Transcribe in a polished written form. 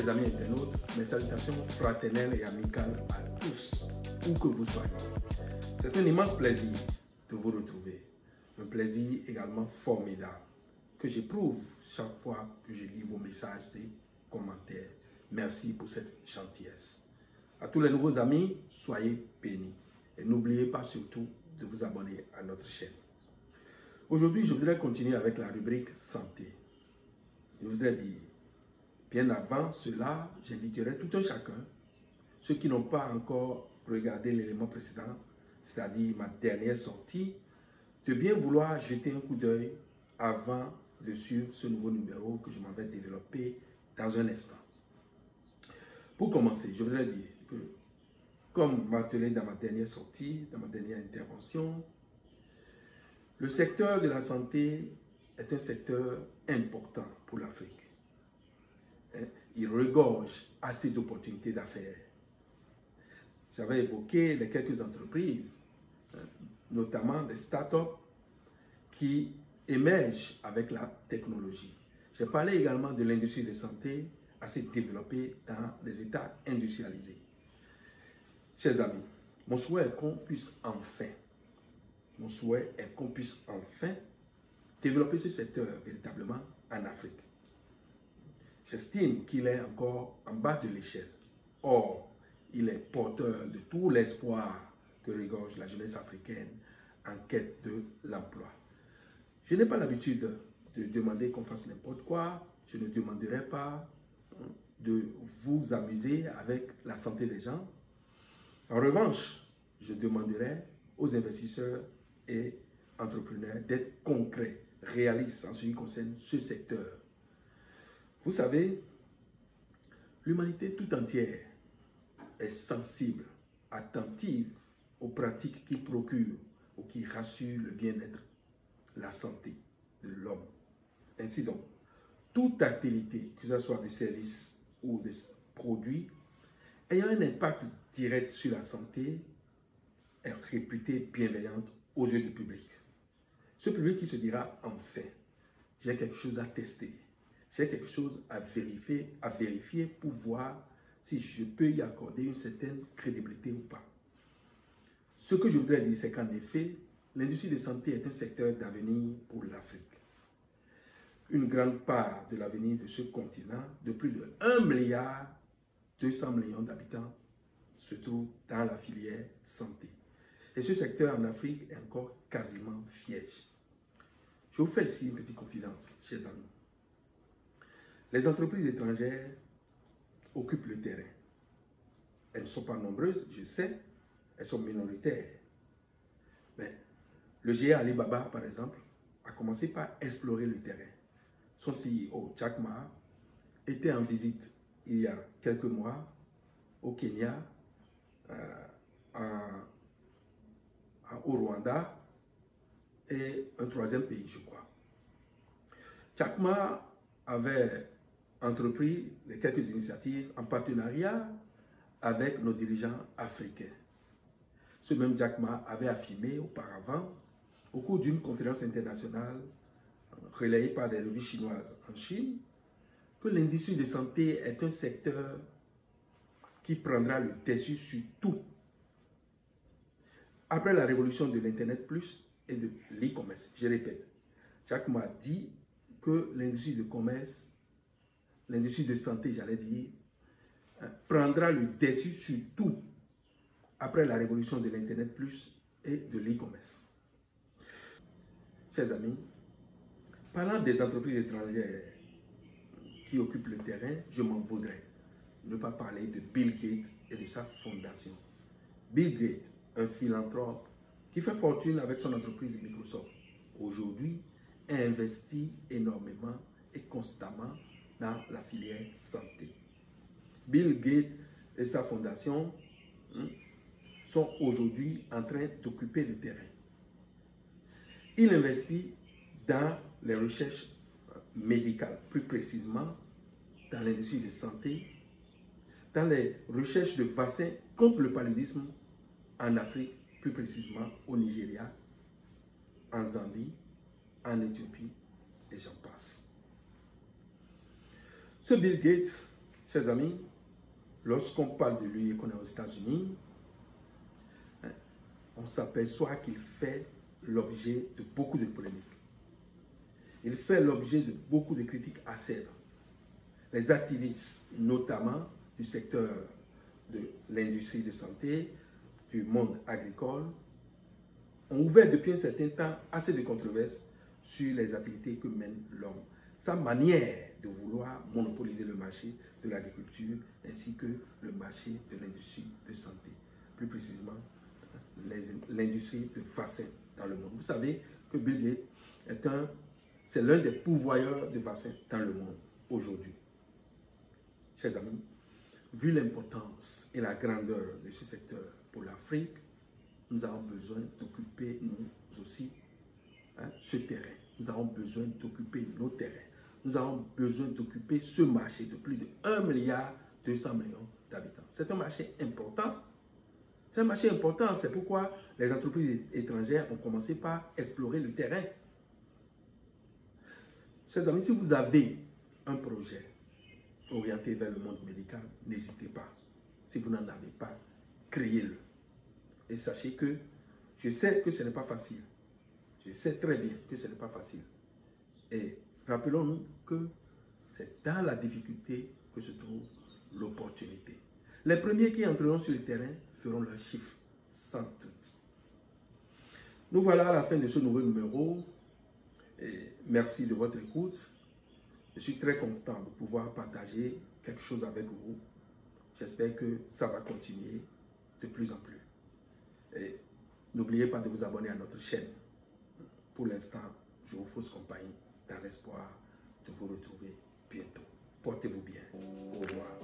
chers amis internautes, mes salutations fraternelles et amicales à tous, où que vous soyez. C'est un immense plaisir de vous retrouver. Un plaisir également formidable que j'éprouve chaque fois que je lis vos messages et commentaires. Merci pour cette gentillesse. À tous les nouveaux amis, soyez bénis. Et n'oubliez pas surtout de vous abonner à notre chaîne. Aujourd'hui, je voudrais continuer avec la rubrique santé. Je voudrais dire, bien avant cela, j'inviterai tout un chacun, ceux qui n'ont pas encore regardé l'élément précédent, c'est-à-dire ma dernière sortie, de bien vouloir jeter un coup d'œil avant de suivre ce nouveau numéro que je m'en vais développer dans un instant. Pour commencer, je voudrais dire que, comme martelé dans ma dernière sortie, dans ma dernière intervention, le secteur de la santé est un secteur important pour l'Afrique. Il regorge assez d'opportunités d'affaires. J'avais évoqué les quelques entreprises, notamment des startups qui émergent avec la technologie. J'ai parlé également de l'industrie de santé assez développée dans les États industrialisés. Chers amis, mon souhait est qu'on puisse enfin développer ce secteur véritablement en Afrique. J'estime qu'il est encore en bas de l'échelle. Or, il est porteur de tout l'espoir que regorge la jeunesse africaine en quête de l'emploi. Je n'ai pas l'habitude de demander qu'on fasse n'importe quoi. Je ne demanderai pas de vous amuser avec la santé des gens. En revanche, je demanderai aux investisseurs et entrepreneurs d'être concrets, réalistes en ce qui concerne ce secteur. Vous savez, l'humanité tout entière est sensible, attentive aux pratiques qui procurent ou qui rassurent le bien-être, la santé de l'homme. Ainsi donc, toute activité, que ce soit de services ou de produits, ayant un impact direct sur la santé, est réputée bienveillante aux yeux du public. Ce public qui se dira, enfin, j'ai quelque chose à tester, j'ai quelque chose à vérifier pour voir si je peux y accorder une certaine crédibilité ou pas. Ce que je voudrais dire, c'est qu'en effet, l'industrie de santé est un secteur d'avenir pour l'Afrique. Une grande part de l'avenir de ce continent, de plus de 1,2 milliard d'habitants, se trouve dans la filière santé. Et ce secteur en Afrique est encore quasiment vierge. Je vous fais ici une petite confidence, chers amis. Les entreprises étrangères occupent le terrain. Elles ne sont pas nombreuses, je sais, elles sont minoritaires. Mais le géant Alibaba, par exemple, a commencé par explorer le terrain. Son CEO, Jack Ma, était en visite il y a quelques mois au Kenya, au Rwanda et un troisième pays, je crois. Jack Ma avait entrepris les quelques initiatives en partenariat avec nos dirigeants africains. Ce même Jack Ma avait affirmé auparavant, au cours d'une conférence internationale relayée par des revues chinoises en Chine, que l'industrie de santé est un secteur qui prendra le dessus sur tout. Après la révolution de l'Internet Plus et de l'e-commerce, je répète, Jack Ma dit que l'industrie de commerce, l'industrie de santé, j'allais dire, prendra le dessus sur tout après la révolution de l'Internet Plus et de l'e-commerce. Chers amis, parlant des entreprises étrangères qui occupent le terrain, je m'en voudrais ne pas parler de Bill Gates et de sa fondation. Bill Gates, un philanthrope qui fait fortune avec son entreprise Microsoft, aujourd'hui investit énormément et constamment dans la filière santé. Bill Gates et sa fondation sont aujourd'hui en train d'occuper le terrain. Il investit dans les recherches médicales, plus précisément dans l'industrie de santé, dans les recherches de vaccins contre le paludisme en Afrique, plus précisément au Nigeria, en Zambie, en Éthiopie, et j'en passe. Ce Bill Gates, Chers amis, lorsqu'on parle de lui et qu'on est aux États-Unis, on s'aperçoit qu'il fait l'objet de beaucoup de polémiques. Il fait l'objet de beaucoup de critiques acerbes. Les activistes, notamment du secteur de l'industrie de santé, du monde agricole, ont ouvert depuis un certain temps assez de controverses sur les activités que mène l'homme. Sa manière de vouloir monopoliser le marché de l'agriculture ainsi que le marché de l'industrie de santé. Plus précisément, l'industrie de vaccins dans le monde. Vous savez que Bill Gates c'est l'un des pourvoyeurs de vaccins dans le monde aujourd'hui. Chers amis, vu l'importance et la grandeur de ce secteur pour l'Afrique, nous avons besoin d'occuper nous aussi ce terrain. Nous avons besoin d'occuper nos terrains. Nous avons besoin d'occuper ce marché de plus de 1,2 milliard d'habitants. C'est un marché important. C'est un marché important. C'est pourquoi les entreprises étrangères ont commencé par explorer le terrain. Chers amis, si vous avez un projet orienté vers le monde médical, n'hésitez pas. Si vous n'en avez pas, créez-le. Et sachez que je sais que ce n'est pas facile. Je sais très bien que ce n'est pas facile. Et rappelons-nous que c'est dans la difficulté que se trouve l'opportunité. Les premiers qui entreront sur le terrain feront leur chiffre, sans doute. Nous voilà à la fin de ce nouveau numéro. Et merci de votre écoute. Je suis très content de pouvoir partager quelque chose avec vous. J'espère que ça va continuer de plus en plus. Et n'oubliez pas de vous abonner à notre chaîne. Pour l'instant, je vous fausse compagnie dans l'espoir de vous retrouver bientôt. Portez-vous bien. Au revoir.